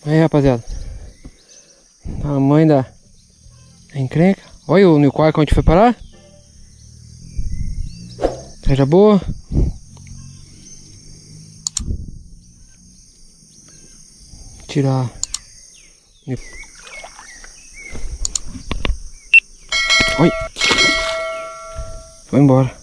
Aí, rapaziada. Tamanho da encrenca. Olha o New Quark onde foi parar. Seja boa. Tirar. Oi. Foi embora.